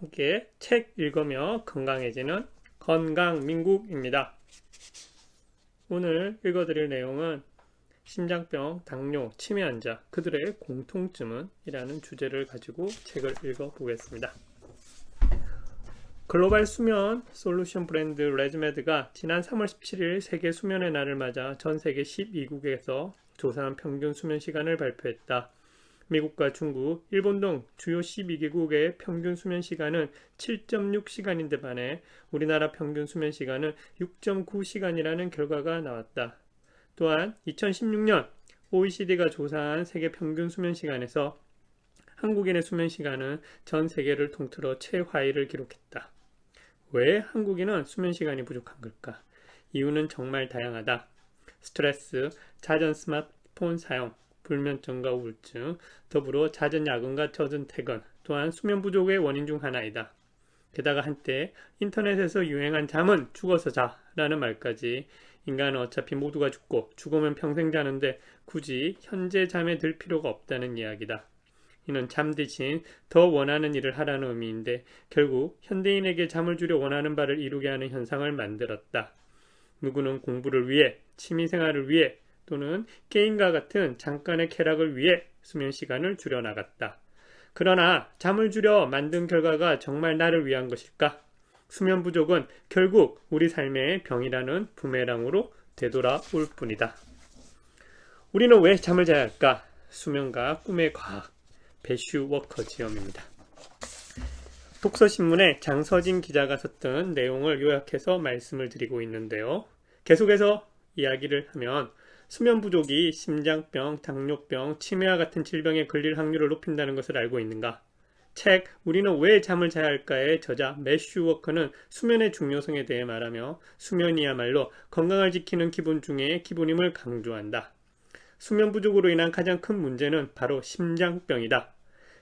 함께 책 읽으며 건강해지는 건강민국입니다. 오늘 읽어드릴 내용은 심장병, 당뇨, 치매 환자, 그들의 공통점은? 이라는 주제를 가지고 책을 읽어보겠습니다. 글로벌 수면 솔루션 브랜드 레즈메드가 지난 3월 17일 세계 수면의 날을 맞아 전 세계 12국에서 조사한 평균 수면 시간을 발표했다. 미국과 중국, 일본 등 주요 12개국의 평균 수면 시간은 7.6시간인데 반해 우리나라 평균 수면 시간은 6.9시간이라는 결과가 나왔다. 또한 2016년 OECD가 조사한 세계 평균 수면 시간에서 한국인의 수면 시간은 전 세계를 통틀어 최하위를 기록했다. 왜 한국인은 수면 시간이 부족한 걸까? 이유는 정말 다양하다. 스트레스, 잦은 스마트폰 사용, 불면증과 우울증, 더불어 잦은 야근과 젖은 퇴근, 또한 수면 부족의 원인 중 하나이다. 게다가 한때 인터넷에서 유행한 잠은 죽어서 자 라는 말까지 인간은 어차피 모두가 죽고 죽으면 평생 자는데 굳이 현재 잠에 들 필요가 없다는 이야기다. 이는 잠 대신 더 원하는 일을 하라는 의미인데 결국 현대인에게 잠을 주려 원하는 바를 이루게 하는 현상을 만들었다. 누구는 공부를 위해, 취미생활을 위해 또는 게임과 같은 잠깐의 쾌락을 위해 수면 시간을 줄여나갔다. 그러나 잠을 줄여 만든 결과가 정말 나를 위한 것일까? 수면 부족은 결국 우리 삶의 병이라는 부메랑으로 되돌아올 뿐이다. 우리는 왜 잠을 자야 할까? 수면과 꿈의 과학, 배슈 워커 지엄입니다. 독서신문에 장서진 기자가 썼던 내용을 요약해서 말씀을 드리고 있는데요. 계속해서 이야기를 하면 수면 부족이 심장병, 당뇨병, 치매와 같은 질병에 걸릴 확률을 높인다는 것을 알고 있는가? 책 우리는 왜 잠을 자야 할까의 저자 매슈 워커는 수면의 중요성에 대해 말하며 수면이야말로 건강을 지키는 기본 중에 기본임을 강조한다. 수면 부족으로 인한 가장 큰 문제는 바로 심장병이다.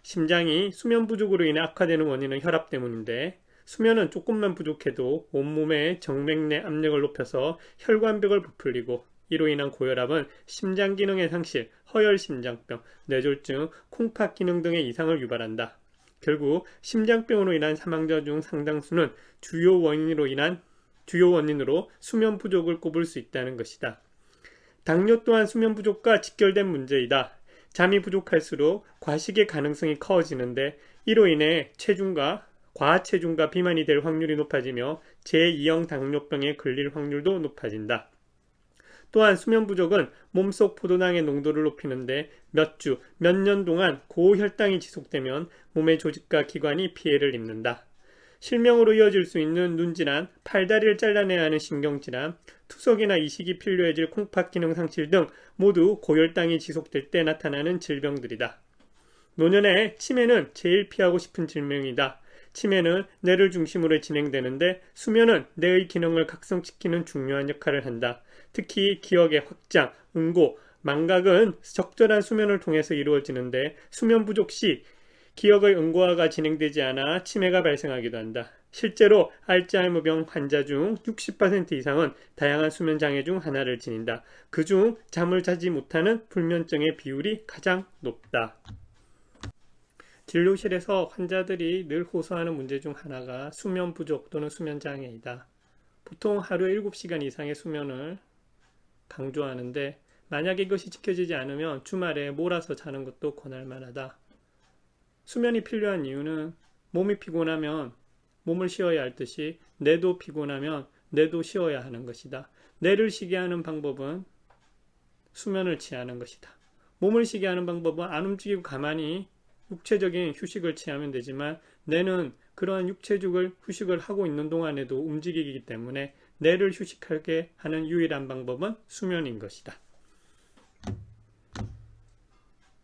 심장이 수면 부족으로 인해 악화되는 원인은 혈압 때문인데 수면은 조금만 부족해도 온몸의 정맥내 압력을 높여서 혈관벽을 부풀리고 이로 인한 고혈압은 심장 기능의 상실, 허혈심장병, 뇌졸중, 콩팥 기능 등의 이상을 유발한다. 결국 심장병으로 인한 사망자 중 상당수는 주요 원인으로 수면 부족을 꼽을 수 있다는 것이다. 당뇨 또한 수면 부족과 직결된 문제이다. 잠이 부족할수록 과식의 가능성이 커지는데 이로 인해 과체중과 비만이 될 확률이 높아지며 제2형 당뇨병에 걸릴 확률도 높아진다. 또한 수면 부족은 몸속 포도당의 농도를 높이는데 몇 주, 몇 년 동안 고혈당이 지속되면 몸의 조직과 기관이 피해를 입는다. 실명으로 이어질 수 있는 눈질환, 팔다리를 잘라내야 하는 신경질환, 투석이나 이식이 필요해질 콩팥 기능 상실 등 모두 고혈당이 지속될 때 나타나는 질병들이다. 노년의 치매는 제일 피하고 싶은 질병이다. 치매는 뇌를 중심으로 진행되는데 수면은 뇌의 기능을 각성시키는 중요한 역할을 한다. 특히 기억의 확장, 응고, 망각은 적절한 수면을 통해서 이루어지는데 수면 부족 시 기억의 응고화가 진행되지 않아 치매가 발생하기도 한다. 실제로 알츠하이머병 환자 중 60% 이상은 다양한 수면 장애 중 하나를 지닌다. 그중 잠을 자지 못하는 불면증의 비율이 가장 높다. 진료실에서 환자들이 늘 호소하는 문제 중 하나가 수면 부족 또는 수면 장애이다. 보통 하루에 7시간 이상의 수면을 강조하는데 만약에 이것이 지켜지지 않으면 주말에 몰아서 자는 것도 권할만하다. 수면이 필요한 이유는 몸이 피곤하면 몸을 쉬어야 할 듯이 뇌도 피곤하면 뇌도 쉬어야 하는 것이다. 뇌를 쉬게 하는 방법은 수면을 취하는 것이다. 몸을 쉬게 하는 방법은 안 움직이고 가만히 육체적인 휴식을 취하면 되지만 뇌는 그러한 육체적인 휴식을 하고 있는 동안에도 움직이기 때문에 뇌를 휴식하게 하는 유일한 방법은 수면인 것이다.